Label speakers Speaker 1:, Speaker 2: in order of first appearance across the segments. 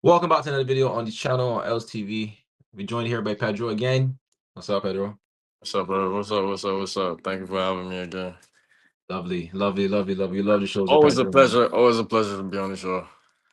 Speaker 1: Welcome back to another video on the channel on LSTV. We're joined here by Pedro again. What's up, Pedro?
Speaker 2: What's up, bro? What's up? What's up? What's up? Thank you for having me again.
Speaker 1: Lovely, lovely, lovely, lovely. Love the shows with
Speaker 2: Always a
Speaker 1: Pedro, man.
Speaker 2: pleasure. Always a pleasure to be on the show.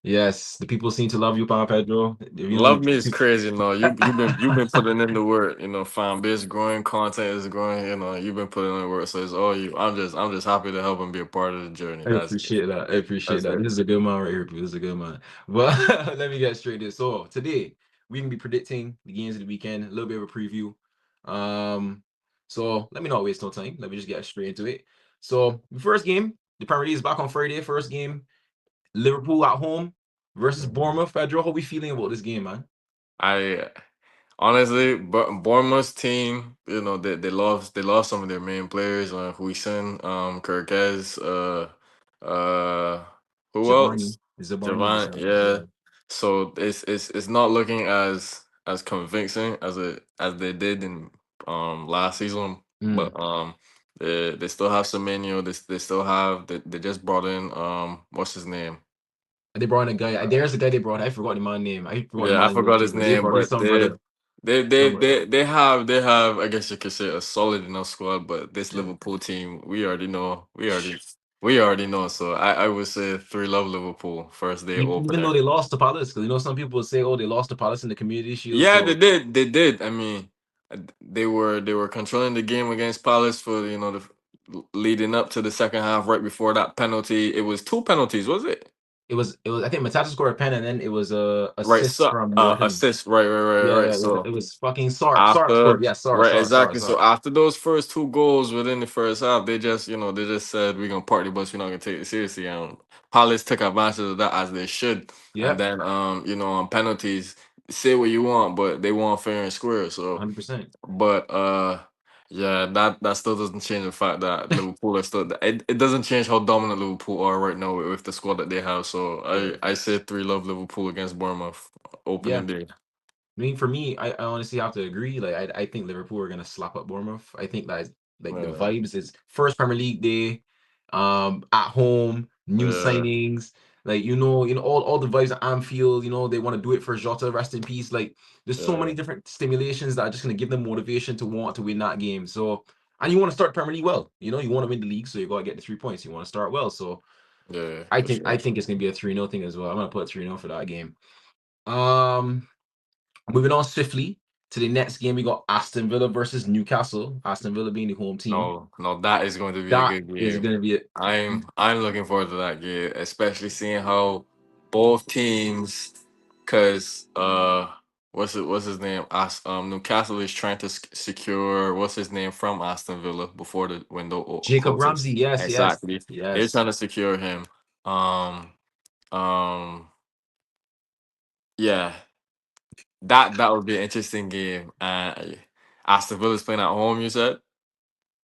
Speaker 1: Yes, the people seem to love you, Pedro.
Speaker 2: Love me is crazy. No, you've been putting in the work. Fan base growing, content is growing. You've been putting in the work. So it's all you. I'm just happy to help and be a part of the journey.
Speaker 1: I
Speaker 2: That's it.
Speaker 1: appreciate that. I appreciate
Speaker 2: That's
Speaker 1: that.
Speaker 2: it.
Speaker 1: This is a good man right here, people. This is a good man. Well, let me get straight to this. So today we can be predicting the games of the weekend, a little bit of a preview. Um, so let me not waste no time. Let me just get straight into it. So the first game, the Premier League is back on Friday. First game, Liverpool at home versus
Speaker 2: Mhm.
Speaker 1: Bournemouth. Pedro, how we feeling about this game, man?
Speaker 2: I honestly, but Bournemouth's team, they lost some of their main players, Huijsen, Kirkez, uh, who
Speaker 1: Giovanni.
Speaker 2: else?
Speaker 1: Giovanni
Speaker 2: Javon,
Speaker 1: decided,
Speaker 2: yeah.
Speaker 1: yeah.
Speaker 2: So it's not looking as convincing as they did in last season,
Speaker 1: Mm.
Speaker 2: but they still have Semenyo. They still have they just brought in what's his name?
Speaker 1: They brought in a guy. There's the guy they brought. I forgot the man's name. I forgot the
Speaker 2: Yeah, I
Speaker 1: man's name
Speaker 2: forgot
Speaker 1: too,
Speaker 2: his
Speaker 1: but they
Speaker 2: name,
Speaker 1: brought in
Speaker 2: but
Speaker 1: some
Speaker 2: they
Speaker 1: brother.
Speaker 2: they they
Speaker 1: Some brother.
Speaker 2: they they have they have I guess you could say a solid enough squad, but this
Speaker 1: Yeah.
Speaker 2: Liverpool team, we already know. So I would say 3-love Liverpool first day
Speaker 1: Even
Speaker 2: opener.
Speaker 1: though they lost to Palace, because some people would say, oh, they lost to Palace in the Community Shield.
Speaker 2: Yeah, they
Speaker 1: So
Speaker 2: did. They did. I mean, they were controlling the game against Palace for leading up to the second half. Right before that penalty, it was two penalties, was it?
Speaker 1: it was. I think Matata scored a pen, and then it was a
Speaker 2: Right,
Speaker 1: assist
Speaker 2: so
Speaker 1: from Morton.
Speaker 2: assist. Right, right, right,
Speaker 1: Yeah,
Speaker 2: right.
Speaker 1: yeah. It
Speaker 2: So
Speaker 1: was fucking Sark. Sark
Speaker 2: after
Speaker 1: scored. Yeah, Sark,
Speaker 2: right,
Speaker 1: Sark, Sark,
Speaker 2: exactly. So
Speaker 1: Sark.
Speaker 2: after those first two goals within the first half, they just said we're gonna party, but we're not gonna take it seriously. And Palace took advantage of that as they should. And
Speaker 1: Yep,
Speaker 2: then on penalties, say what you want, but they want fair and square. So
Speaker 1: 100%.
Speaker 2: but yeah, that still doesn't change the fact that Liverpool are still it doesn't change how dominant Liverpool are right now with the squad that they have. So
Speaker 1: Yeah,
Speaker 2: I say 3-love Liverpool against Bournemouth
Speaker 1: yeah.
Speaker 2: opening day.
Speaker 1: For me, I honestly have to agree. Like, I think Liverpool are gonna slap up Bournemouth. I think that like the
Speaker 2: Yeah.
Speaker 1: vibes is first Premier League day, at home, new
Speaker 2: Yeah.
Speaker 1: signings. Like, all the vibes at Anfield. They want to do it for Jota, rest in peace. Like, there's so
Speaker 2: Yeah.
Speaker 1: many different stimulations that are just gonna give them motivation to want to win that game. So, and you want to start Premier League well. You want to win the league, so you gotta get the 3 points. You want to start well. So,
Speaker 2: Yeah,
Speaker 1: I
Speaker 2: for
Speaker 1: think I
Speaker 2: sure.
Speaker 1: think it's gonna be a 3-0 thing as well. I'm gonna put 3-0 for that game. Um. Moving on swiftly to the next game, we got Aston Villa versus Newcastle. Aston Villa being the home team.
Speaker 2: No, no, that is going to be a
Speaker 1: That
Speaker 2: good
Speaker 1: is
Speaker 2: game.
Speaker 1: going to be it.
Speaker 2: I'm looking forward to that game, especially seeing how both teams, cause what's his name? Newcastle is trying to secure what's his name from Aston Villa before the window
Speaker 1: Jacob
Speaker 2: closes.
Speaker 1: Ramsey. Yes, yes,
Speaker 2: Exactly, they're
Speaker 1: yes.
Speaker 2: trying to secure him. Um, um, yeah, that would be an interesting game. Aston Villa's playing at home. You said.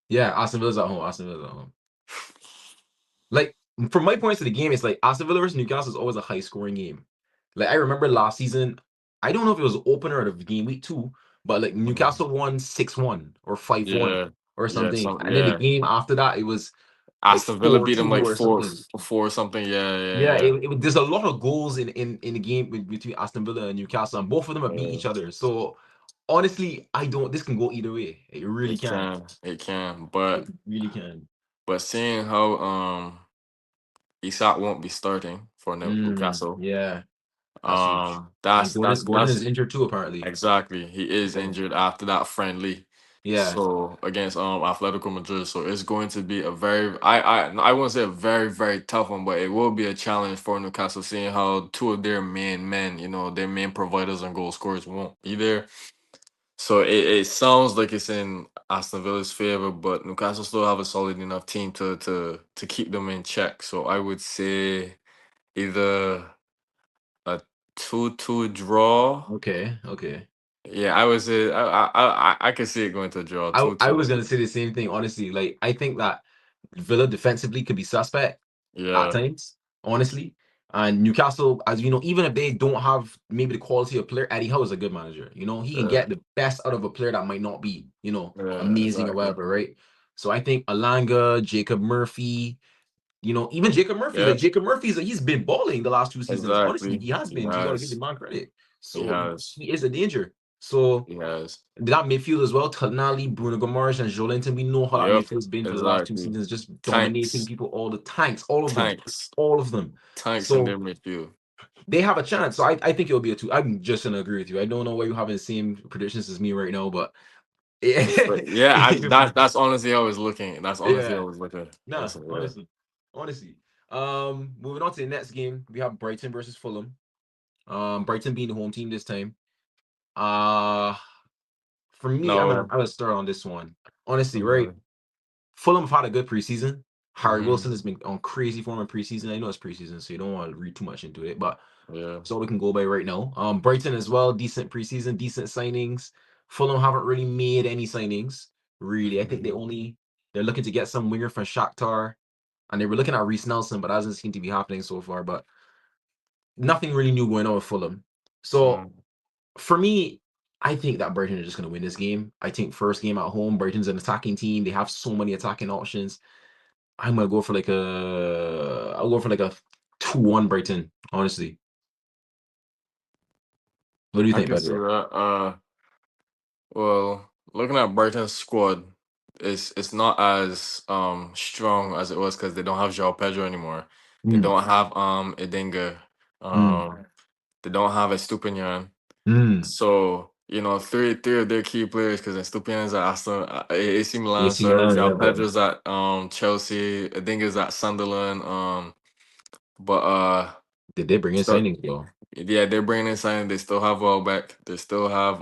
Speaker 1: Yeah, Aston Villa's at home. Aston Villa's at home. Like, from my points of the game, it's like Aston Villa versus Newcastle is always a high scoring game. Like, I remember last season, I don't know if it was opener of game week 2, but like
Speaker 2: Mhm.
Speaker 1: Newcastle won 6-1 or 5-1
Speaker 2: Yeah,
Speaker 1: or
Speaker 2: yeah,
Speaker 1: something. And then the game after that, it was like
Speaker 2: Aston Villa beat them
Speaker 1: 4-2
Speaker 2: like
Speaker 1: or
Speaker 2: four,
Speaker 1: something.
Speaker 2: 4 something. Yeah,
Speaker 1: Yeah,
Speaker 2: yeah,
Speaker 1: there's a lot of goals in the game between Aston Villa and Newcastle, and both of them have beat
Speaker 2: yeah.
Speaker 1: each other. So honestly, I don't. This can go either way. It really
Speaker 2: It
Speaker 1: can.
Speaker 2: can, it can.
Speaker 1: It really can.
Speaker 2: But seeing how Isak won't be starting for Newcastle,
Speaker 1: Yeah, that's huge. And Gordon is
Speaker 2: that's
Speaker 1: injured too, apparently.
Speaker 2: exactly. He is
Speaker 1: So
Speaker 2: injured after that friendly.
Speaker 1: yeah,
Speaker 2: So against Atletico Madrid, so it's going to be a very I won't say a very very tough one, but it will be a challenge for Newcastle, seeing how two of their main men, their main providers and goal scorers won't be there. So it sounds like it's in Aston Villa's favor, but Newcastle still have a solid enough team to keep them in check. So I would say either a 2-2 draw.
Speaker 1: okay, okay.
Speaker 2: Yeah, I would say I could see it going to a draw
Speaker 1: I
Speaker 2: two
Speaker 1: I was
Speaker 2: two.
Speaker 1: gonna say the same thing, honestly. Like, I think that Villa defensively could be suspect at
Speaker 2: Yeah,
Speaker 1: times, honestly. And Newcastle, as you know, even if they don't have maybe the quality of player, Eddie Howe is a good manager. He can
Speaker 2: yeah,
Speaker 1: get the best out of a player that might not be,
Speaker 2: yeah,
Speaker 1: amazing or
Speaker 2: exactly.
Speaker 1: whatever, right? So I think Alanga, Jacob Murphy, Even Jacob Murphy,
Speaker 2: Yeah,
Speaker 1: like Jacob Murphy's, he's been balling the last 2 seasons. Honestly,
Speaker 2: exactly.
Speaker 1: he has
Speaker 2: He
Speaker 1: been. You got to give the
Speaker 2: has.
Speaker 1: man credit.
Speaker 2: He
Speaker 1: So
Speaker 2: has.
Speaker 1: he is a danger. So
Speaker 2: He has.
Speaker 1: that midfield as well, Tonali, Bruno Gomes, and Joelinton. We know how that
Speaker 2: Yep.
Speaker 1: midfield's been for the last two
Speaker 2: Exactly.
Speaker 1: seasons, just dominating
Speaker 2: Tanks.
Speaker 1: people. All the tanks, all of them,
Speaker 2: Tanks.
Speaker 1: all of them.
Speaker 2: Tanks in their
Speaker 1: So
Speaker 2: midfield.
Speaker 1: they have a chance. So I think it'll be a two. I'm just gonna agree with you. I don't know why you having the same predictions as me right now, but
Speaker 2: But yeah,
Speaker 1: yeah,
Speaker 2: that's honestly how I was looking. That's honestly how I
Speaker 1: yeah.
Speaker 2: was looking.
Speaker 1: Nah,
Speaker 2: Listen, yeah.
Speaker 1: honestly. Moving on to the next game, we have Brighton versus Fulham. Brighton being the home team this time. Uh for me,
Speaker 2: No.
Speaker 1: I'm gonna start on this one. Honestly, right?
Speaker 2: Hmm.
Speaker 1: Fulham have had a good preseason. Harry
Speaker 2: Hmm.
Speaker 1: Wilson has been on crazy form in preseason. I know it's preseason, so you don't want to read too much into it, but
Speaker 2: Yeah.
Speaker 1: that's all we can go by right now. Brighton as well, decent preseason, decent signings. Fulham haven't really made any signings, really. I think
Speaker 2: Hmm.
Speaker 1: they're looking to get some winger from Shakhtar, and they were looking at Reece Nelson, but that doesn't seem to be happening so far. But nothing really new going on with Fulham. So
Speaker 2: Hmm.
Speaker 1: for me, I think that Brighton are just going to win this game. I think first game at home, Brighton's an attacking team. They have so many attacking options. I'll go for like a 2-1 Brighton, honestly. What do you
Speaker 2: I
Speaker 1: think,
Speaker 2: can see
Speaker 1: Pedro?
Speaker 2: that. Well, looking at Brighton's squad, it's not as strong as it was because they don't have João Pedro anymore. They
Speaker 1: Mm,
Speaker 2: don't have Edinga.
Speaker 1: mm,
Speaker 2: They don't have Estupinian.
Speaker 1: mm.
Speaker 2: So, three of their key players, because Estupinian is at AC Milan,
Speaker 1: AC
Speaker 2: sorry,
Speaker 1: Milan, yeah,
Speaker 2: João
Speaker 1: bro.
Speaker 2: Pedro's at Chelsea, Edinga is at Sunderland. But
Speaker 1: Did they bring in
Speaker 2: so
Speaker 1: signings, though?
Speaker 2: yeah, they're bringing in signing. They still have Welbeck. They still have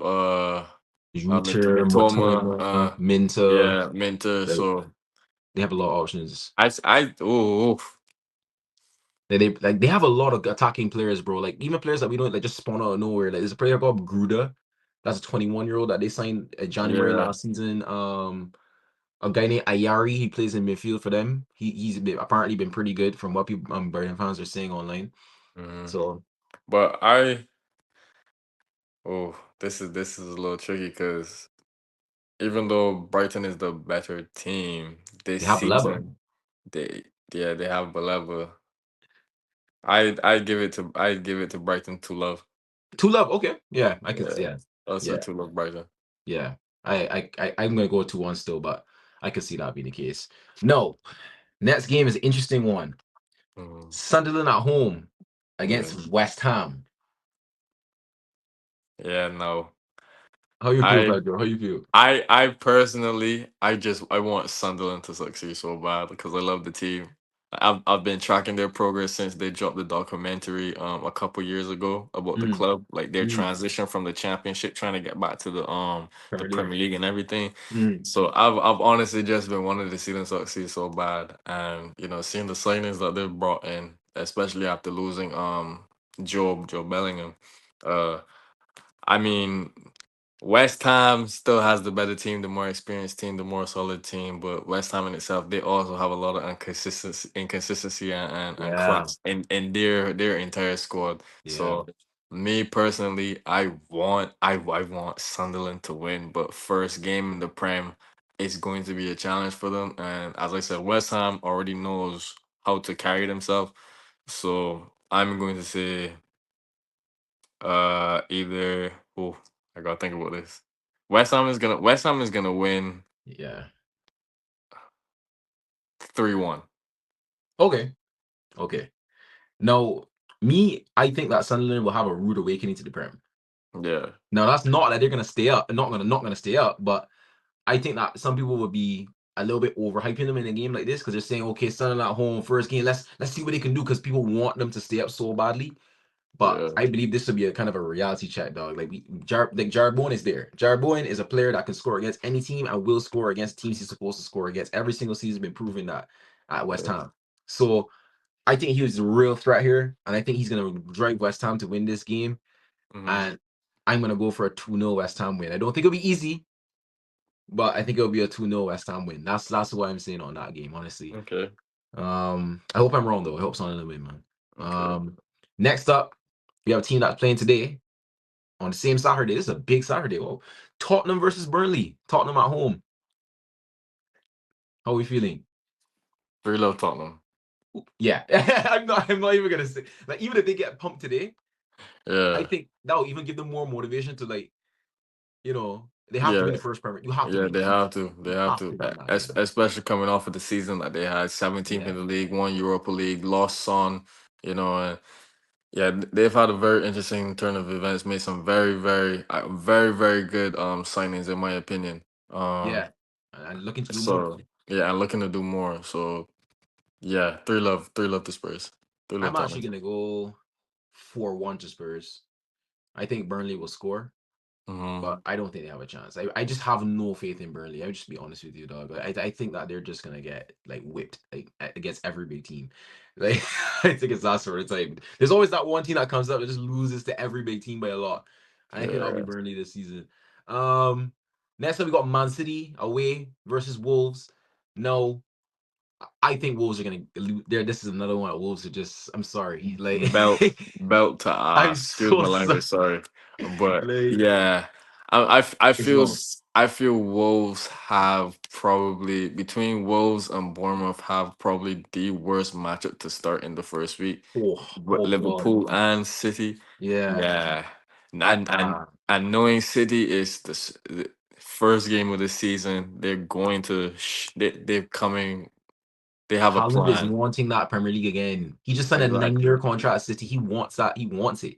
Speaker 1: Juter,
Speaker 2: Mitoma.
Speaker 1: Matoma, Minta.
Speaker 2: Yeah, Minter.
Speaker 1: Like,
Speaker 2: So
Speaker 1: they have a lot of options.
Speaker 2: oh,
Speaker 1: They have a lot of attacking players, bro. Like even players that we don't like just spawn out of nowhere. Like there's a player called Gruda. That's a 21-year-old that they signed in January
Speaker 2: yeah.
Speaker 1: last season. A guy named Ayari, he plays in midfield for them. Apparently been pretty good from what people Brighton fans are saying online.
Speaker 2: Mhm.
Speaker 1: So
Speaker 2: But this is a little tricky because even though Brighton is the better team this
Speaker 1: they have Baleba.
Speaker 2: season, they they have Baleba. I'd give it to Brighton to love.
Speaker 1: Two love, okay. Yeah, I could
Speaker 2: Yeah,
Speaker 1: yeah.
Speaker 2: I'll say
Speaker 1: Yeah.
Speaker 2: to love Brighton.
Speaker 1: Yeah. I'm gonna go 2-1 still, but I could see that being the case. No, next game is an interesting one.
Speaker 2: Mhm.
Speaker 1: Sunderland at home
Speaker 2: Yeah,
Speaker 1: against West Ham.
Speaker 2: yeah, no.
Speaker 1: How you feel,
Speaker 2: I
Speaker 1: Pedro? How you feel?
Speaker 2: I personally, I want Sunderland to succeed so bad because I love the team. I've been tracking their progress since they dropped the documentary a couple years ago about the
Speaker 1: Mm,
Speaker 2: club, like their
Speaker 1: mm,
Speaker 2: transition from the championship trying to get back to the
Speaker 1: Premier League.
Speaker 2: Premier League and everything.
Speaker 1: Mm,
Speaker 2: So I've honestly just been wanting to see them succeed so bad, and seeing the signings that they've brought in, especially after losing Joe Bellingham. uh I mean, West Ham still has the better team, the more experienced team, the more solid team. But West Ham in itself, they also have a lot of inconsistency and
Speaker 1: yeah,
Speaker 2: cracks in their entire squad.
Speaker 1: yeah.
Speaker 2: So, me personally, I want Sunderland to win, but first game in the Prem is going to be a challenge for them. And as I said, West Ham already knows how to carry themselves. So I'm going to say either. Oh, I gotta think about this. West Ham is gonna win
Speaker 1: Yeah.
Speaker 2: 3-1.
Speaker 1: Okay. Okay. Now, I think that Sunderland will have a rude awakening to the Prem.
Speaker 2: Yeah,
Speaker 1: Now, that's not that they're gonna stay up, not gonna stay up, but I think that some people would be a little bit overhyping them in a game like this because they're saying, okay, Sunderland at home, first game, let's see what they can do because people want them to stay up so badly. But
Speaker 2: yeah,
Speaker 1: I believe this would be a kind of a reality check, dog. Jared Bowen is there. Jared Bowen is a player that can score against any team and will score against teams he's supposed to score against. Every single season been proving that at West
Speaker 2: yeah.
Speaker 1: Ham. So I think he was the real threat here, and I think he's gonna drive West Ham to win this game.
Speaker 2: Hmm.
Speaker 1: And I'm gonna go for a 2-0 West Ham win. I don't think it'll be easy, but I think it'll be a 2-0 West Ham win. That's what I'm saying on that game, honestly.
Speaker 2: Okay,
Speaker 1: I hope I'm wrong though. I hope Sunderland win, man.
Speaker 2: okay.
Speaker 1: Next up, we have a team that's playing today on the same Saturday. This is a big Saturday. Well, Tottenham versus Burnley. Tottenham at home. How are we feeling?
Speaker 2: 3 love Tottenham.
Speaker 1: Yeah, I'm not even gonna say like even if they get pumped today, I
Speaker 2: Yeah,
Speaker 1: think that will even give them more motivation to like they have to win
Speaker 2: yeah,
Speaker 1: the first Premier. You have to
Speaker 2: yeah.
Speaker 1: win
Speaker 2: They
Speaker 1: it.
Speaker 2: have to. They
Speaker 1: You
Speaker 2: have
Speaker 1: have
Speaker 2: to.
Speaker 1: to win that game.
Speaker 2: Especially coming off of the season that they had 17th in
Speaker 1: Yeah,
Speaker 2: the league, won Europa League, lost Son. And yeah, they've had a very interesting turn of events. Made some very good signings in my opinion. Um,
Speaker 1: yeah, and looking to do more.
Speaker 2: so yeah, and looking to do more. So yeah, three love the Spurs, three love
Speaker 1: I'm actually
Speaker 2: Tottenham.
Speaker 1: gonna go 4-1 to Spurs. I think Burnley will score, but
Speaker 2: Hmm.
Speaker 1: I don't think they have a chance. I just have no faith in Burnley. I would just be honest with you, dog. I think that they're just gonna get like whipped like against every big team. Like I think it's that sort of type. There's always that one team that comes up that just loses to every big team by a lot. And I think that'll be
Speaker 2: Yeah.
Speaker 1: Burnley this season. Um Next up we got Man City away versus Wolves. No, I think Wolves are gonna lose. There, this is another one. Wolves are just. I'm sorry. Like
Speaker 2: Belt belt to
Speaker 1: I'm
Speaker 2: ass. Excuse
Speaker 1: so
Speaker 2: my
Speaker 1: sorry.
Speaker 2: language, sorry, but
Speaker 1: Like
Speaker 2: yeah,
Speaker 1: it's wrong.
Speaker 2: I feel Wolves have probably between Wolves and Bournemouth have probably the worst matchup to start in the first week.
Speaker 1: Oh,
Speaker 2: With
Speaker 1: oh God,
Speaker 2: Liverpool
Speaker 1: no.
Speaker 2: and City,
Speaker 1: Yeah.
Speaker 2: yeah, and and
Speaker 1: Uh,
Speaker 2: and knowing City is the first game of the season, they're going to they're coming. They have a
Speaker 1: Haaland is
Speaker 2: plan.
Speaker 1: wanting that Premier League again. He just signed a
Speaker 2: Exactly.
Speaker 1: 9-year contract at City. He wants that. He wants it.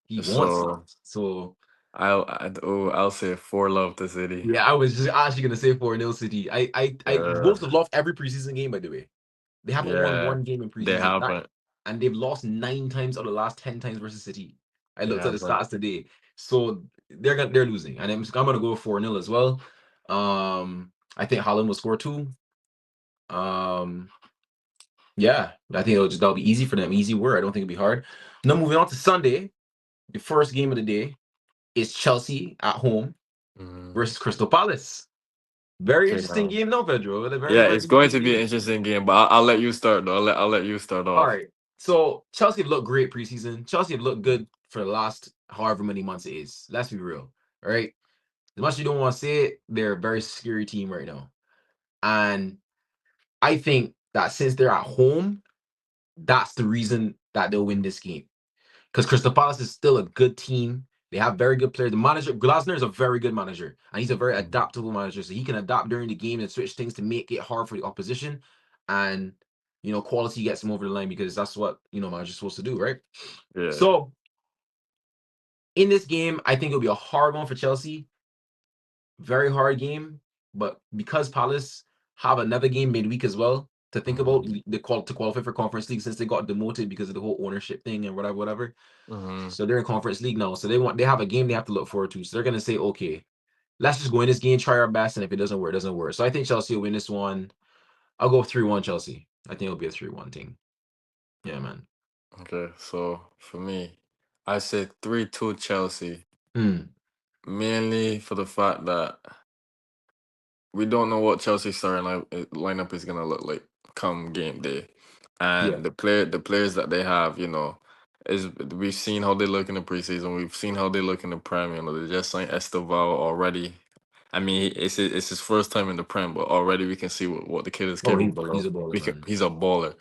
Speaker 1: He wants it.
Speaker 2: So
Speaker 1: So
Speaker 2: I'll say four love to City.
Speaker 1: yeah, I was just actually gonna say 4-0 City.
Speaker 2: Uh,
Speaker 1: Wolves have lost every preseason game, by the way. They haven't won
Speaker 2: yeah,
Speaker 1: one game in
Speaker 2: they
Speaker 1: preseason. That
Speaker 2: haven't.
Speaker 1: and they've lost 9 times out of the last 10 times versus City. I
Speaker 2: They
Speaker 1: looked at the
Speaker 2: haven't.
Speaker 1: stats today. So they're losing. And I'm gonna go 4-0 as well. I think Haaland will score two. Um yeah, I think that'll be easy for them. Easy word. I don't think it'll be hard. Now moving on to Sunday, the first game of the day is Chelsea at home
Speaker 2: Mhm.
Speaker 1: versus Crystal Palace. Very
Speaker 2: Okay,
Speaker 1: interesting
Speaker 2: now.
Speaker 1: game now, Pedro. A very,
Speaker 2: Yeah,
Speaker 1: very
Speaker 2: it's going
Speaker 1: interesting
Speaker 2: to be an
Speaker 1: game.
Speaker 2: interesting game, but I'll let you start though. I'll let you start
Speaker 1: All
Speaker 2: off.
Speaker 1: right. So Chelsea have looked great preseason. Chelsea have looked good for the last however many months it is. Let's be real. All right. As much as you don't want to say it, they're a very scary team right now. And I think that since they're at home, that's the reason that they'll win this game. Because Crystal Palace is still a good team. They have very good players. The manager, Glasner, is a very good manager, and he's a very
Speaker 2: Mhm.
Speaker 1: adaptable manager. So he can adapt during the game and switch things to make it hard for the opposition. And quality gets him over the line because that's what manager's supposed to do, right?
Speaker 2: Yeah.
Speaker 1: So in this game, I think it'll be a hard one for Chelsea. Very hard game. But because Palace have another game midweek as well to think about
Speaker 2: Hmm.
Speaker 1: to qualify for Conference League since they got demoted because of the whole ownership thing and whatever, whatever.
Speaker 2: Hmm.
Speaker 1: So they're in Conference League now. So they have a game they have to look forward to. So they're gonna say, okay, let's just go in this game, try our best, and if it doesn't work, it doesn't work. So I think Chelsea will win this one. I'll go 3-1 Chelsea. I think it'll be a 3-1 thing. Yeah, man.
Speaker 2: Okay, so for me, I said 3-2 Chelsea,
Speaker 1: Hmm.
Speaker 2: mainly for the fact that we don't know what Chelsea's starting lineup is gonna look like come game day,
Speaker 1: Yeah.
Speaker 2: and the players that they have, is we've seen how they look in the preseason. We've seen how they look in the Prem. They just signed Esteval already. I mean, it's his first time in the Prem, but already we can see what the kid is
Speaker 1: Oh,
Speaker 2: capable
Speaker 1: he's
Speaker 2: of.
Speaker 1: a baller, man.
Speaker 2: He's a baller,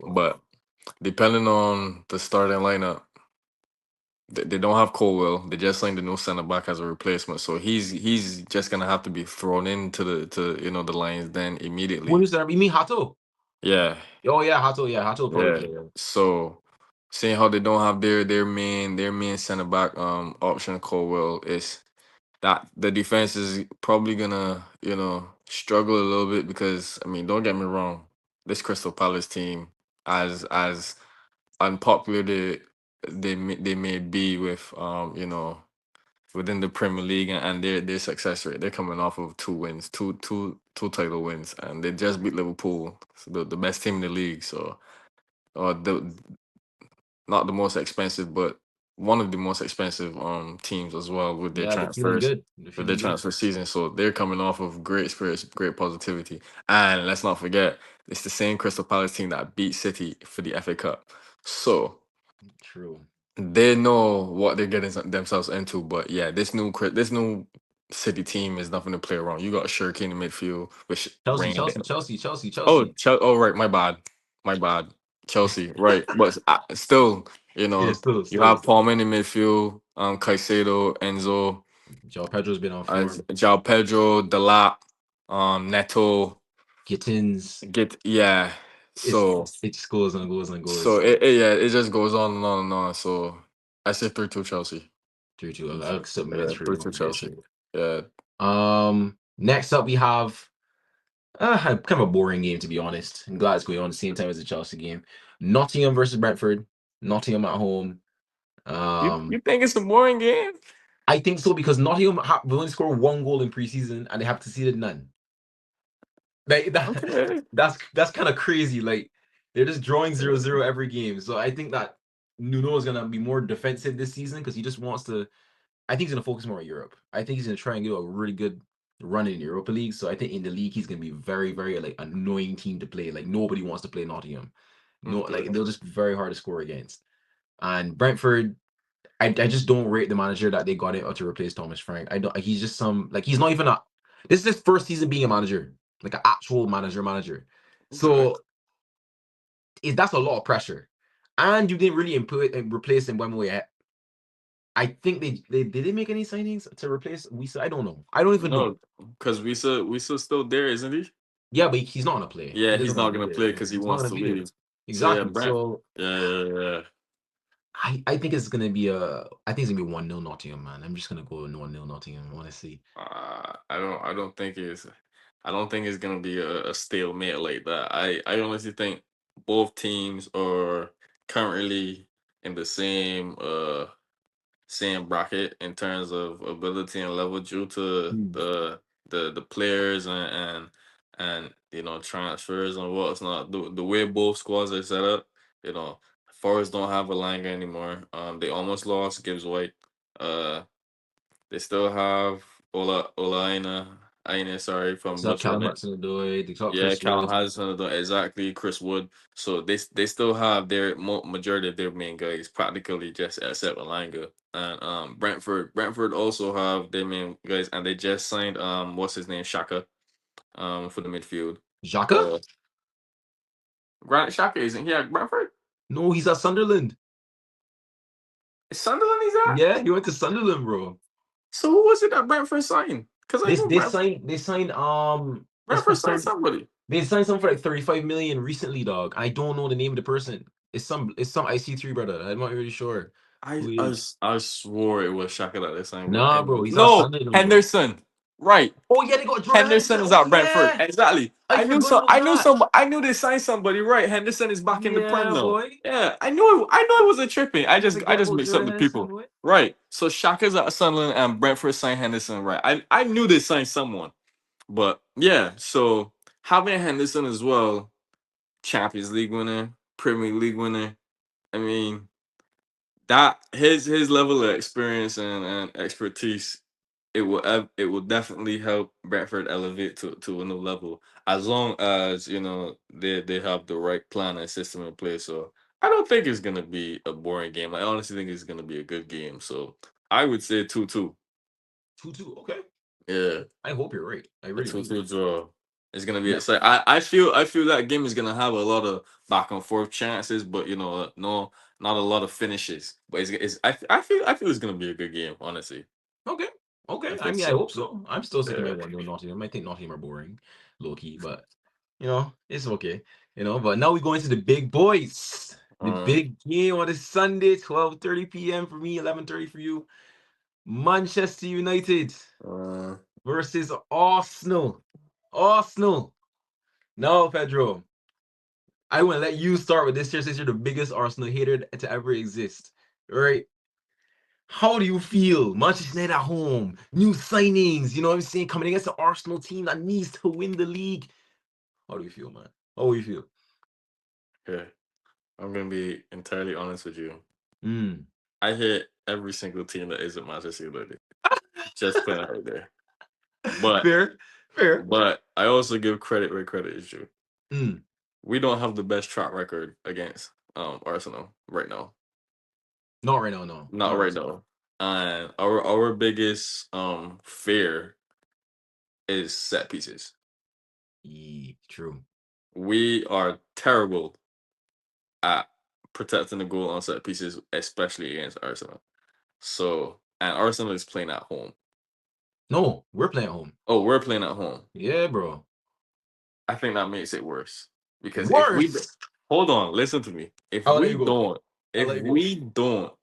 Speaker 1: Baller.
Speaker 2: but depending on the starting lineup. They don't have Colwell. They just signed a new center back as a replacement, so he's just gonna have to be thrown into the lines then
Speaker 1: Who
Speaker 2: immediately.
Speaker 1: is that? You mean Hato?
Speaker 2: Yeah,
Speaker 1: Oh yeah, Hato. Yeah, Hato will probably
Speaker 2: yeah.
Speaker 1: play. Yeah.
Speaker 2: So seeing how they don't have their main center back option Colwell is that the defense is probably gonna struggle a little bit because I mean don't get me wrong, this Crystal Palace team as unpopular they may be with within the Premier League and their success rate. They're coming off of two wins, two title wins, and they just beat Liverpool, so the best team in the league. So, the not the most expensive, but one of the most expensive teams as well
Speaker 1: Yeah, they're feeling good. They're
Speaker 2: with their
Speaker 1: feeling good.
Speaker 2: transfer season. So they're coming off of great spirits, great positivity, and let's not forget it's the same Crystal Palace team that beat City for the FA Cup. So
Speaker 1: True.
Speaker 2: they know what they're getting themselves into. But yeah, this new City team is nothing to play around. You got Shirky in the midfield, which
Speaker 1: Chelsea,
Speaker 2: rained.
Speaker 1: Chelsea, Chelsea, Chelsea,
Speaker 2: Oh,
Speaker 1: Chelsea.
Speaker 2: oh right, my bad, my bad. Chelsea, right? But still,
Speaker 1: Yeah,
Speaker 2: you have
Speaker 1: still.
Speaker 2: Palmer in midfield, Caicedo, Enzo,
Speaker 1: João Pedro's been on
Speaker 2: as
Speaker 1: form.
Speaker 2: João Pedro, Delap, Neto.
Speaker 1: Gittins.
Speaker 2: Yeah. So
Speaker 1: It just goes and goes and
Speaker 2: so
Speaker 1: goes.
Speaker 2: yeah, it just goes on and on and on. So I say 3-2 Chelsea.
Speaker 1: 3-2. I'll submit
Speaker 2: Yeah,
Speaker 1: for
Speaker 2: 3-2
Speaker 1: you.
Speaker 2: Chelsea. Yeah.
Speaker 1: Next up we have kind of a boring game to be honest. I'm glad it's going on at the same time as the Chelsea game. Nottingham versus Brentford. Nottingham at home.
Speaker 2: You
Speaker 1: Um,
Speaker 2: think it's a boring game?
Speaker 1: I think so because Nottingham have only scored one goal in preseason and they have conceded none. Like
Speaker 2: Okay.
Speaker 1: that's kind of crazy. Like they're just drawing 0-0 every game. So I think that Nuno is gonna be more defensive this season because he just wants to. I think he's gonna focus more on Europe. I think he's gonna try and get a really good run in Europa League. So I think in the league he's gonna be very, very like annoying team to play. Like nobody wants to play Nottingham. No, like
Speaker 2: Okay.
Speaker 1: they'll just be very hard to score against. And Brentford, I just don't rate the manager that they got it to replace Thomas Frank. I don't. He's just some like he's not even a. This is his first season being a manager, like an actual manager.
Speaker 2: Okay.
Speaker 1: So that's a lot of pressure, and you didn't really input and replace him when we. I think they did they make any signings to replace Wisa? I don't know. I don't even know.
Speaker 2: No, because we still there, isn't he?
Speaker 1: Yeah, but he's not gonna play. He
Speaker 2: Yeah,
Speaker 1: doesn't
Speaker 2: he's
Speaker 1: want
Speaker 2: not
Speaker 1: to be
Speaker 2: gonna
Speaker 1: there.
Speaker 2: play
Speaker 1: Yeah,
Speaker 2: because he
Speaker 1: he's not
Speaker 2: wants
Speaker 1: gonna
Speaker 2: to
Speaker 1: be there.
Speaker 2: leave. So yeah,
Speaker 1: Exactly.
Speaker 2: Brent.
Speaker 1: So
Speaker 2: Yeah, yeah, yeah.
Speaker 1: I think it's gonna be I think it's gonna be 1-0 Nottingham, man. I'm just gonna go 1-0 Nottingham. I want to see.
Speaker 2: I don't think it's gonna be a stalemate like that. I honestly think both teams are currently in the same bracket in terms of ability and level due to
Speaker 1: Hmm.
Speaker 2: the players and transfers and what's not. The way both squads are set up, you know, Forest don't have a Langa anymore. They almost lost Gibbs White. Uh, they still have Aina, sorry, from
Speaker 1: So
Speaker 2: Butcher.
Speaker 1: Callum Hudson-Odoi, they got
Speaker 2: Yeah,
Speaker 1: Chris
Speaker 2: Callum
Speaker 1: Wood,
Speaker 2: Hudson, exactly. Chris Wood. So they still have their majority of their main guys practically just except Alanga. And Brentford also have their main guys, and they just signed what's his name, Shaka, for the midfield.
Speaker 1: Xhaka?
Speaker 2: Uh, Granit Shaka isn't he at Brentford?
Speaker 1: No, he's at Sunderland.
Speaker 2: Is Sunderland he's at?
Speaker 1: Yeah, he went to Sunderland, bro.
Speaker 2: So who was it that Brentford signed? Because I
Speaker 1: This
Speaker 2: know
Speaker 1: they signed it's for
Speaker 2: Brentford signed
Speaker 1: 30.
Speaker 2: somebody.
Speaker 1: They signed something for like 35 million recently, dog. I don't know the name of the person. It's some IC3 brother. I'm not really sure who he is.
Speaker 2: I swore it was Shaka that they signed, but
Speaker 1: Nah, bro,
Speaker 2: anyway.
Speaker 1: he's at
Speaker 2: No,
Speaker 1: Sunderland, bro.
Speaker 2: Henderson. Right.
Speaker 1: Oh yeah, they got Jordan
Speaker 2: Henderson
Speaker 1: Henderson.
Speaker 2: is
Speaker 1: Oh
Speaker 2: at Brentford.
Speaker 1: yeah,
Speaker 2: Exactly.
Speaker 1: I forgot about that.
Speaker 2: I knew they signed somebody, right? Henderson is back in the Prem
Speaker 1: Yeah,
Speaker 2: now.
Speaker 1: boy.
Speaker 2: Yeah, I knew it wasn't tripping.
Speaker 1: I
Speaker 2: I
Speaker 1: forgot
Speaker 2: just
Speaker 1: about
Speaker 2: mixed up
Speaker 1: Jordan
Speaker 2: the
Speaker 1: Henderson,
Speaker 2: people.
Speaker 1: boy.
Speaker 2: Right. So Shaka's at Sunderland and Brentford signed Henderson, right? I knew they signed someone. But yeah, so having Henderson as well, Champions League winner, Premier League winner. I mean, that his level of experience and expertise, it will definitely help Brentford elevate to a new level as long as they have the right plan and system in place. So I don't think it's gonna be a boring game. I honestly think it's gonna be a good game. So I would say 2-2.
Speaker 1: 2-2. Okay.
Speaker 2: Yeah,
Speaker 1: I hope you're right. I
Speaker 2: a
Speaker 1: really do.
Speaker 2: 2-2 draw. It's gonna be
Speaker 1: Yeah.
Speaker 2: exciting. I feel that game is gonna have a lot of back and forth chances, but no, not a lot of finishes. But I feel it's gonna be a good game. Honestly,
Speaker 1: Okay.
Speaker 2: I
Speaker 1: Okay. I
Speaker 2: think
Speaker 1: mean, I
Speaker 2: so.
Speaker 1: hope so. I'm still sticking my
Speaker 2: Yeah.
Speaker 1: 1-0 Nottingham. I think Nottingham are boring, low key, but it's okay. But now we go into the big boys. The
Speaker 2: Uh,
Speaker 1: big game on a Sunday, 12:30 p.m. for me, 11:30 for you. Manchester United
Speaker 2: uh,
Speaker 1: versus Arsenal. Arsenal. No, Pedro. I want to let you start with this here since you're the biggest Arsenal hater to ever exist. Right? How do you feel? Manchester United at home, new signings, you know what I'm saying? Coming against the Arsenal team that needs to win the league. How do you feel, man? How do you feel?
Speaker 2: yeah. I'm gonna be entirely honest with you.
Speaker 1: Mm.
Speaker 2: I hate every single team that isn't Manchester United. Just putting it out there. But
Speaker 1: Fair, fair.
Speaker 2: I also give credit where credit is due.
Speaker 1: Mm.
Speaker 2: We don't have the best track record against Arsenal right now.
Speaker 1: Not right now, no.
Speaker 2: Not
Speaker 1: Not
Speaker 2: right
Speaker 1: Arsenal.
Speaker 2: now. And our biggest fear is set pieces.
Speaker 1: True.
Speaker 2: We are terrible at protecting the goal on set pieces, especially against Arsenal. So, and Arsenal is playing at home.
Speaker 1: No, we're playing at home.
Speaker 2: Oh, we're playing at home.
Speaker 1: Yeah, bro.
Speaker 2: I think that makes it worse because if we
Speaker 1: Worse.
Speaker 2: hold on, listen to me. If
Speaker 1: I'll let
Speaker 2: we
Speaker 1: you go.
Speaker 2: don't,
Speaker 1: I'll
Speaker 2: if
Speaker 1: let you go.
Speaker 2: we don't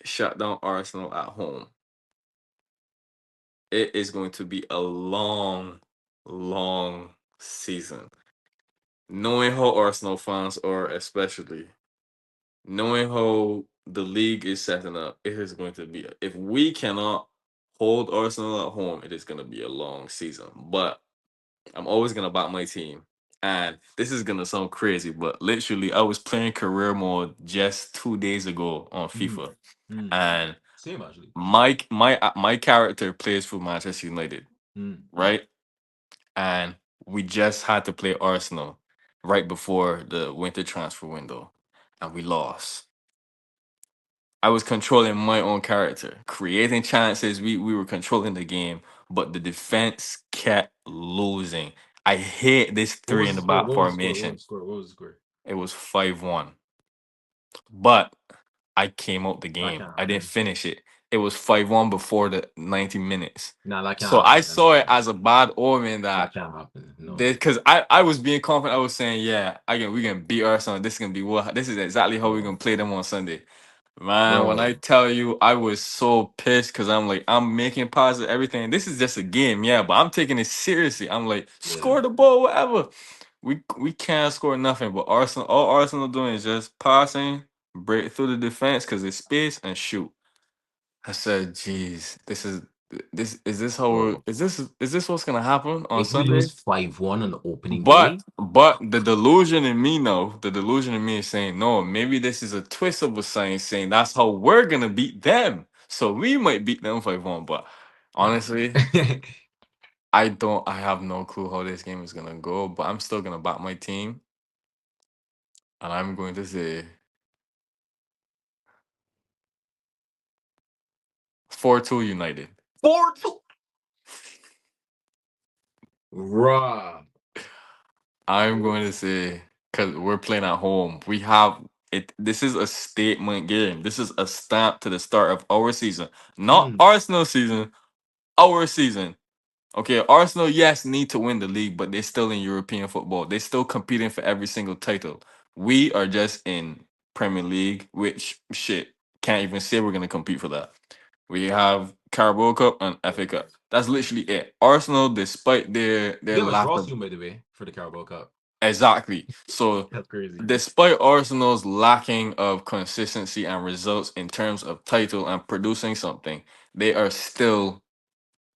Speaker 2: shut down Arsenal at home, it is going to be a long, long season. Knowing how Arsenal fans are, especially knowing how the league is setting up, it is going to be. If we cannot hold Arsenal at home, it is going to be a long season. But I'm always gonna back my team. And this is gonna sound crazy, but literally, I was playing career mode just 2 days ago on
Speaker 1: Mm,
Speaker 2: FIFA,
Speaker 1: mm.
Speaker 2: and
Speaker 1: Same actually.
Speaker 2: my character plays for Manchester United,
Speaker 1: Mm.
Speaker 2: right? And we just had to play Arsenal right before the winter transfer window, and we lost. I was controlling my own character, creating chances. We were controlling the game, but the defense kept losing. I hate this
Speaker 1: What
Speaker 2: three
Speaker 1: was
Speaker 2: in
Speaker 1: the
Speaker 2: the
Speaker 1: score?
Speaker 2: back
Speaker 1: What was the score? What was
Speaker 2: formation.
Speaker 1: the score? What was the score?
Speaker 2: It was 5-1. But I came out the
Speaker 1: That
Speaker 2: game.
Speaker 1: can't
Speaker 2: I didn't
Speaker 1: happen.
Speaker 2: finish it. It was 5-1 before the 90 minutes.
Speaker 1: Nah, that can't
Speaker 2: So I
Speaker 1: happen, man.
Speaker 2: saw it as a bad omen
Speaker 1: That
Speaker 2: that
Speaker 1: can't happen. No.
Speaker 2: because I was being confident. I was saying, yeah, we can beat Arsenal. This is gonna be what this is exactly how we're
Speaker 1: Bro.
Speaker 2: gonna play them on Sunday. Man, when I
Speaker 1: Bro.
Speaker 2: tell you, I was so pissed because I'm like, I'm making passes, everything. This is just a game, yeah, but I'm taking it seriously. I'm like,
Speaker 1: Yeah.
Speaker 2: score the ball, whatever. We can't score nothing, but Arsenal, all Arsenal doing is just passing, break through the defense because it's space and shoot. I said, geez, this how
Speaker 1: Bro.
Speaker 2: is this what's gonna happen on
Speaker 1: If we
Speaker 2: Sunday?
Speaker 1: lose 5-1 on the opening
Speaker 2: But
Speaker 1: day,
Speaker 2: the delusion in me, no, the delusion in me is saying, no, maybe this is a twist of a science saying that's how we're gonna beat them. So we might beat them 5-1. But
Speaker 1: nah.
Speaker 2: honestly, I have no clue how this game is gonna go, but I'm still gonna back my team. And I'm going to say 4-2 United.
Speaker 1: 4-2. Raw.
Speaker 2: I'm going to say because we're playing at home. We have it. This is a statement game. This is a stamp to the start of our season. Not
Speaker 1: Mm.
Speaker 2: Arsenal season, our season. Okay, Arsenal, yes, need to win the league, but they're still in European football. They're still competing for every single title. We are just in Premier League, which shit, can't even say we're gonna compete for that. We have Carabao Cup and FA Cup. That's literally it. Arsenal, despite their
Speaker 1: We have a
Speaker 2: lack
Speaker 1: draw
Speaker 2: of
Speaker 1: soon, by the way, for the Carabao Cup.
Speaker 2: exactly. So
Speaker 1: That's crazy.
Speaker 2: despite Arsenal's lacking of consistency and results in terms of title and producing something, they are still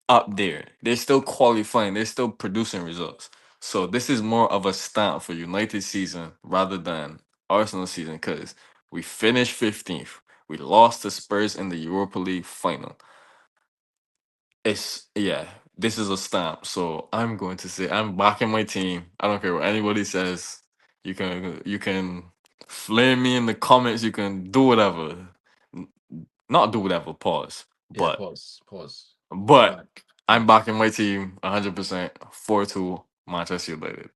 Speaker 2: up there. They're still qualifying. They're still producing results. So this is more of a stamp for United season rather than Arsenal season because we finished 15th. We lost to Spurs in the Europa League final. It's yeah, this is a stamp. So I'm going to say I'm backing my team. I don't care what anybody says. You can flame me in the comments. You can do whatever. N- Not do whatever. Pause.
Speaker 1: Yeah,
Speaker 2: But
Speaker 1: pause. Pause.
Speaker 2: but
Speaker 1: Back.
Speaker 2: I'm
Speaker 1: Back.
Speaker 2: backing my team 100%. 4-2 Manchester United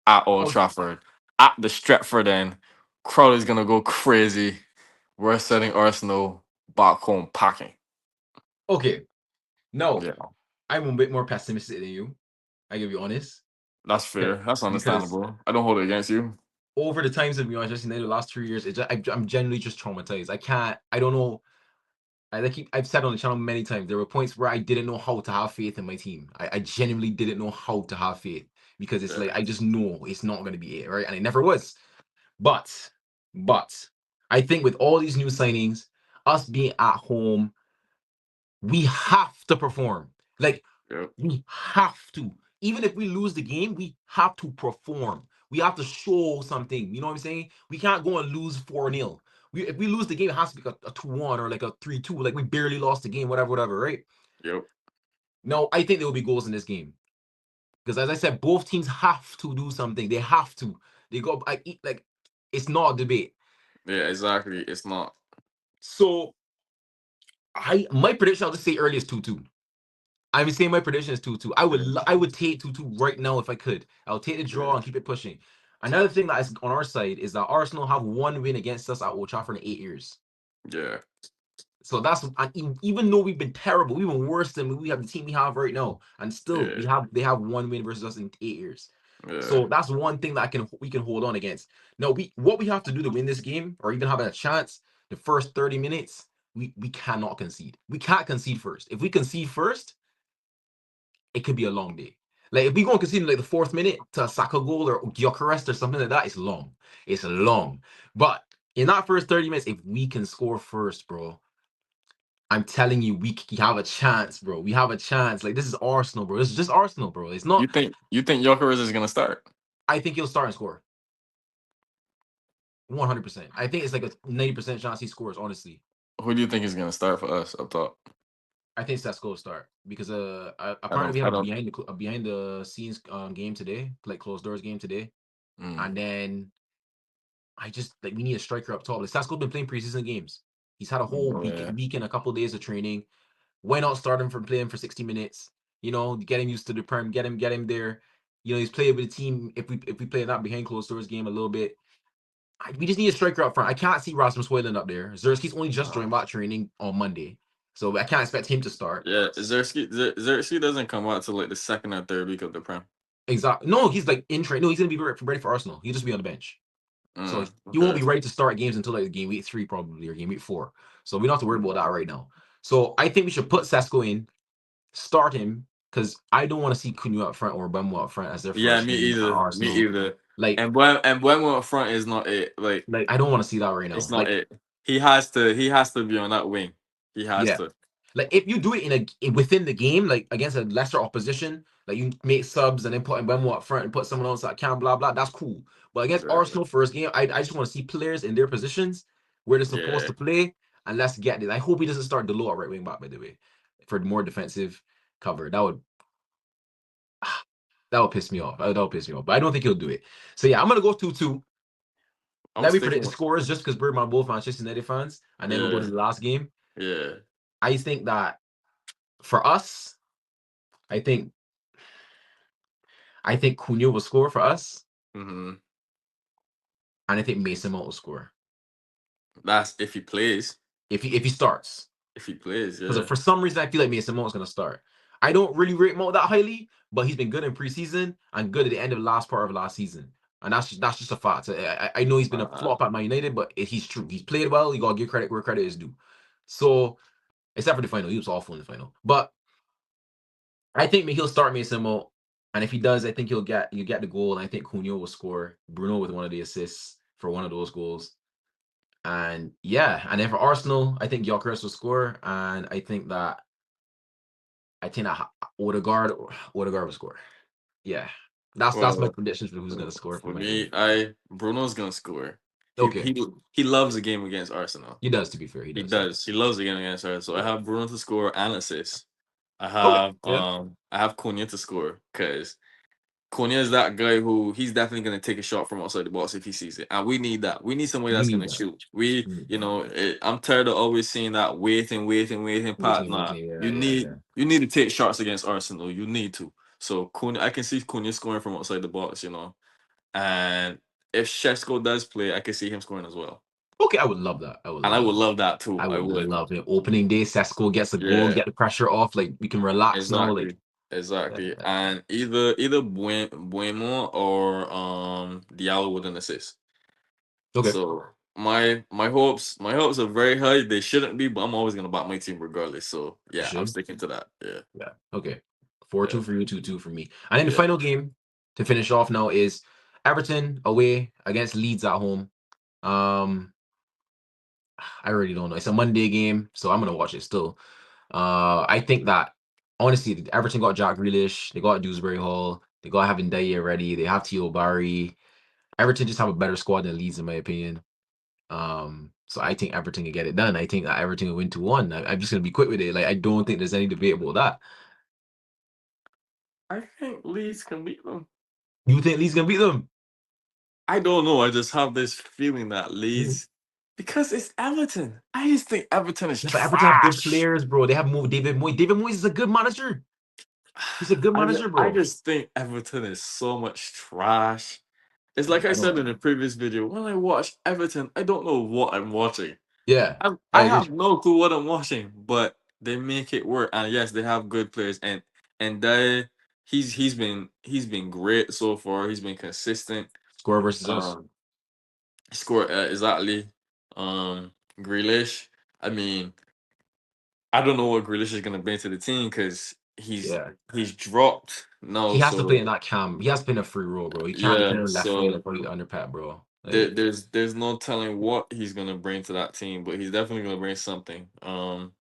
Speaker 2: at Old
Speaker 1: Oh,
Speaker 2: Trafford at the Stretford end. Crowd is gonna go crazy. We're setting Arsenal back home packing.
Speaker 1: okay. No,
Speaker 2: Yeah,
Speaker 1: I'm a bit more pessimistic than you. I gotta be honest.
Speaker 2: that's fair. That's
Speaker 1: Because
Speaker 2: understandable. I don't hold it against you.
Speaker 1: over the times of me Manchester United, the last 3 years, I'm generally just traumatized. I can't. I don't know. I've said on the channel many times. There were points where I didn't know how to have faith in my team. I genuinely didn't know how to have faith because it's like
Speaker 2: Yeah,
Speaker 1: I just know it's not going to be it, right? And it never was. But, but I think with all these new signings, us being at home, we have to perform. Like
Speaker 2: yep,
Speaker 1: we have to. Even if we lose the game, we have to perform. We have to show something. You know what I'm saying? We can't go and lose 4-0. If we lose the game, it has to be a 2-1 or like a 3-2. Like we barely lost the game, whatever, whatever, right?
Speaker 2: yep.
Speaker 1: No, I think there will be goals in this game. Because as I said, both teams have to do something. They have to. They go like it's not a debate.
Speaker 2: Yeah, exactly. It's not.
Speaker 1: So my prediction, I'll just say early is 2-2. I'm saying my prediction is 2-2. I would
Speaker 2: Yeah,
Speaker 1: I would take 2-2 right now if I could. I'll take the draw
Speaker 2: yeah.
Speaker 1: and keep it pushing. Another thing that is on our side is that Arsenal have one win against us at Old Trafford in 8 years.
Speaker 2: Yeah,
Speaker 1: So that's even though we've been terrible, we've been worse than we have the team we have right now, and still
Speaker 2: yeah,
Speaker 1: they have one win versus us in 8 years.
Speaker 2: yeah.
Speaker 1: So that's one thing that we can hold on against. Now what we have to do to win this game or even having a chance, the first 30 minutes, we cannot concede. We can't concede first. If we concede first, it could be a long day. Like if we go and concede in like the fourth minute to a Saka goal or Gyökeres or something like that, it's long. It's long. But in that first 30 minutes, if we can score first, bro, I'm telling you, we have a chance, bro. We have a chance. Like this is Arsenal, bro. This is just Arsenal, bro. It's not.
Speaker 2: You think Jokeris is gonna start?
Speaker 1: I think he'll start and score 100%. I think it's like a 90% chance he scores. Honestly,
Speaker 2: Who do you think is gonna start for us up top?
Speaker 1: I think Sesko will start because
Speaker 2: I
Speaker 1: apparently
Speaker 2: don't.
Speaker 1: we have
Speaker 2: I
Speaker 1: a
Speaker 2: don't.
Speaker 1: behind the scenes game today, like closed doors game today,
Speaker 2: Mm,
Speaker 1: and then I just like we need a striker up top. Like Sesko's been playing preseason games. He's had a whole
Speaker 2: yeah.
Speaker 1: week and a couple of days of training. Why not start him from playing for 60 minutes? You know, get him used to the prem, get him there. You know, he's played with the team. If we play that behind closed doors game a little bit, we just need a striker up front. I can't see Rasmus Højlund up there. Zerski's only just
Speaker 2: Uh,
Speaker 1: joined back training on Monday, so I can't expect him to start.
Speaker 2: yeah. Xerxes doesn't come out till like the second or third week of the prem.
Speaker 1: Exactly. No, he's like in train. No, he's gonna be ready for Arsenal. He'll just be on the bench. So he won't
Speaker 2: Okay.
Speaker 1: be ready to start games until like game week 3 probably or game week 4. So we don't have to worry about that right now. So I think we should put Sesko in, start him because I don't want to see Cunha up front or Bemo up front as their
Speaker 2: Yeah,
Speaker 1: first
Speaker 2: me
Speaker 1: game at
Speaker 2: either. Me
Speaker 1: Arsenal.
Speaker 2: either.
Speaker 1: Like,
Speaker 2: And Bueno up front is not it.
Speaker 1: like I don't want to see that right
Speaker 2: It's
Speaker 1: now.
Speaker 2: not
Speaker 1: Like,
Speaker 2: it. He has to be on that wing. He has
Speaker 1: yeah,
Speaker 2: to.
Speaker 1: like if you do it within the game, like against a lesser opposition, like you make subs and then put Bemo up front and put someone else that can blah blah. That's cool. But against
Speaker 2: Yeah.
Speaker 1: Arsenal first game, I just want to see players in their positions where they're supposed
Speaker 2: Yeah.
Speaker 1: to play, and let's get it. I hope he doesn't start Delo at right wing back by the way, for more defensive cover. That would piss me off. That would piss me off. But I don't think he'll do it. So yeah, I'm gonna go 2-2.
Speaker 2: I'm
Speaker 1: Let me predict
Speaker 2: sticking
Speaker 1: the
Speaker 2: with
Speaker 1: scores just because we're my both Manchester United fans, and then we'll go to
Speaker 2: yeah.
Speaker 1: the last game.
Speaker 2: Yeah.
Speaker 1: I think that for us, I think I think Cunha will score for us,
Speaker 2: hmm
Speaker 1: and I think Mason Mount will score
Speaker 2: That's if he plays.
Speaker 1: if he starts.
Speaker 2: If he plays,
Speaker 1: Because
Speaker 2: yeah.
Speaker 1: for some reason, I feel like Mason Mount is gonna start. I don't really rate Mount that highly, but he's been good in preseason and good at the end of the last part of last season. And that's just a fact. I know he's been a
Speaker 2: Uh,
Speaker 1: flop at Man United, but he's true. He's played well. You gotta give credit where credit is due. So except for the final, he was awful in the final. But I think he'll start Mason Mount, and if he does, I think he'll get the goal. And I think Cunha will score. Bruno with one of the assists for one of those goals. And yeah, and then for Arsenal, I think Gyökeres will score, and I think that Odegaard will score. Yeah, that's my
Speaker 2: well,
Speaker 1: predictions for who's gonna score for
Speaker 2: for
Speaker 1: Man
Speaker 2: me,
Speaker 1: United.
Speaker 2: Bruno's gonna score. He
Speaker 1: Okay,
Speaker 2: he he loves the game against Arsenal.
Speaker 1: he does. To be fair, he
Speaker 2: He
Speaker 1: does.
Speaker 2: does. He loves the game against Arsenal. So I
Speaker 1: Yeah.
Speaker 2: have Bruno to score and assist.
Speaker 1: Okay. Yeah.
Speaker 2: I have Cunha to score because Cunha is that guy who he's definitely going to take a shot from outside the box if he sees it, and we need that. We need somebody
Speaker 1: We
Speaker 2: that's going
Speaker 1: need
Speaker 2: to
Speaker 1: that.
Speaker 2: shoot.
Speaker 1: We need that.
Speaker 2: I'm tired of always seeing that waiting pass. Nah,
Speaker 1: Waiting. Yeah.
Speaker 2: you
Speaker 1: Yeah.
Speaker 2: need
Speaker 1: Yeah.
Speaker 2: you need to take shots against Arsenal. You need to. So Cunha, I can see Cunha scoring from outside the box. And if Sheshko does play, I can see him scoring as well,
Speaker 1: Okay. I would love that. I would
Speaker 2: and I
Speaker 1: love
Speaker 2: would
Speaker 1: that.
Speaker 2: love that too.
Speaker 1: I
Speaker 2: I
Speaker 1: would
Speaker 2: would.
Speaker 1: love it. Opening day, Sesko gets a goal,
Speaker 2: Yeah.
Speaker 1: get the pressure off. Like we can relax now. Like
Speaker 2: Exactly. Exactly.
Speaker 1: yeah.
Speaker 2: And either Bueno or Diallo with an assist.
Speaker 1: Okay.
Speaker 2: So my hopes are very high. They shouldn't be, but I'm always gonna back my team regardless. So
Speaker 1: You
Speaker 2: yeah, I'm
Speaker 1: should.
Speaker 2: sticking to that. Yeah.
Speaker 1: Yeah. Okay. 4-2
Speaker 2: Yeah.
Speaker 1: for you, 2-2 for me. And then the
Speaker 2: Yeah.
Speaker 1: final game to finish off now is Everton away against Leeds at home. Um, I really don't know. It's a Monday game, so I'm gonna watch it still. I think that honestly, Everton got Jack Grealish, they got Dewsbury Hall, they got having Daya ready, they have Theo Barry. Everton just have a better squad than Leeds, in my opinion. So I think Everton can get it done. I think that Everton will win 2-1. I'm just gonna be quick with it. Like I don't think there's any debate about that.
Speaker 2: I think Leeds can beat them.
Speaker 1: You think Leeds gonna beat them?
Speaker 2: I don't know. I just have this feeling that
Speaker 1: Mhm.
Speaker 2: Leeds because it's Everton. I just think Everton is
Speaker 1: Yeah, but Everton have good
Speaker 2: trash.
Speaker 1: players, bro. They have David Moyes. David Moyes is a good manager. He's a good
Speaker 2: I just,
Speaker 1: manager,
Speaker 2: I
Speaker 1: bro.
Speaker 2: just think Everton is so much trash. It's like I
Speaker 1: I
Speaker 2: said
Speaker 1: don't.
Speaker 2: in the previous video. When I watch Everton, I don't know what I'm watching.
Speaker 1: Yeah,
Speaker 2: I
Speaker 1: I agree.
Speaker 2: have no clue what I'm watching, but they make it work. And yes, they have good players, and they he's been great so far. He's been consistent.
Speaker 1: Score versus us.
Speaker 2: Um, score exactly. Um, Grealish. I mean, I don't know what Grealish is gonna bring to the team because
Speaker 1: Yeah.
Speaker 2: he's dropped
Speaker 1: He
Speaker 2: no.
Speaker 1: has to play in
Speaker 2: So
Speaker 1: that cam. He has to play in a free role, bro. He can't be
Speaker 2: yeah,
Speaker 1: playing on left wing
Speaker 2: so
Speaker 1: like probably under Pat, bro.
Speaker 2: there,
Speaker 1: Like,
Speaker 2: there's no telling what he's gonna bring to that team, but he's definitely gonna bring something.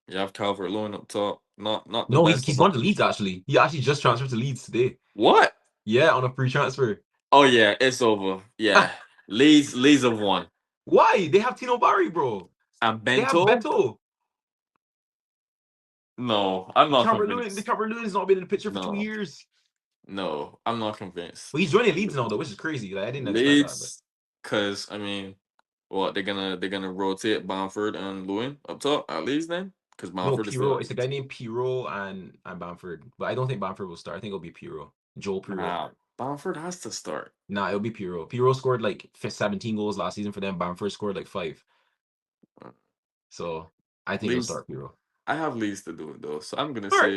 Speaker 2: You have Calvert Lewin up top, not the
Speaker 1: no,
Speaker 2: best.
Speaker 1: he's gone to Leeds actually. He actually just transferred to Leeds today.
Speaker 2: What?
Speaker 1: Yeah, on a free transfer.
Speaker 2: Oh yeah, it's over. Yeah, Leeds have won.
Speaker 1: Why? They have Tino Barry, bro.
Speaker 2: And
Speaker 1: They have
Speaker 2: Bento?
Speaker 1: Beto.
Speaker 2: No, I'm not
Speaker 1: The
Speaker 2: convinced.
Speaker 1: Calvert Lewin has not been in the picture for two
Speaker 2: No,
Speaker 1: years.
Speaker 2: no, I'm not convinced.
Speaker 1: But he's joining Leeds now though, which is crazy. Like I didn't expect that, but
Speaker 2: Leeds, because I mean, what they're gonna rotate Bamford and Lewin up top at least then, because
Speaker 1: no,
Speaker 2: Bamford is still
Speaker 1: Piro.
Speaker 2: at
Speaker 1: It's a guy
Speaker 2: Leeds.
Speaker 1: named Piro and Bamford. But I don't think Bamford will start. I think it'll be Piro. Joel Piro.
Speaker 2: Nah, Bamford has to start.
Speaker 1: Nah, it'll be Piro. Piro scored like 17 goals last season for them. Bamford scored like 5.
Speaker 2: Uh,
Speaker 1: So I think he'll
Speaker 2: Leeds,
Speaker 1: start Piro.
Speaker 2: I have Leeds to do it though, so
Speaker 1: All right.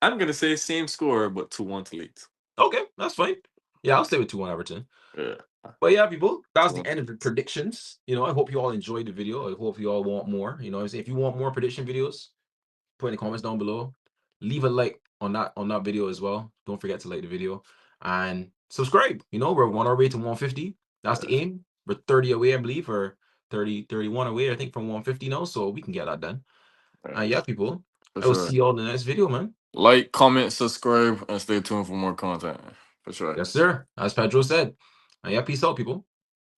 Speaker 2: I'm gonna say same score, but 2-1 to Leeds.
Speaker 1: Okay, that's fine. Yeah, I'll stay with 2-1 Everton.
Speaker 2: Yeah,
Speaker 1: But yeah, people, that's the
Speaker 2: 2-1.
Speaker 1: end of the predictions. I hope you all enjoyed the video. I hope you all want more. If you want more prediction videos, put in the comments down below. Leave a like on that video as well. Don't forget to like the video and subscribe. We're on our way to 150. That's the
Speaker 2: Yeah,
Speaker 1: aim. We're 30 away, I believe, or 31 away, I think, from 150 now. So we can get that done.
Speaker 2: yeah,
Speaker 1: And yeah, people,
Speaker 2: for
Speaker 1: I will see
Speaker 2: sure.
Speaker 1: you all in the next video, man.
Speaker 2: Like, comment, subscribe, and stay tuned for more content. For sure.
Speaker 1: Yes, sir. As Pedro said. And yeah, peace out, people.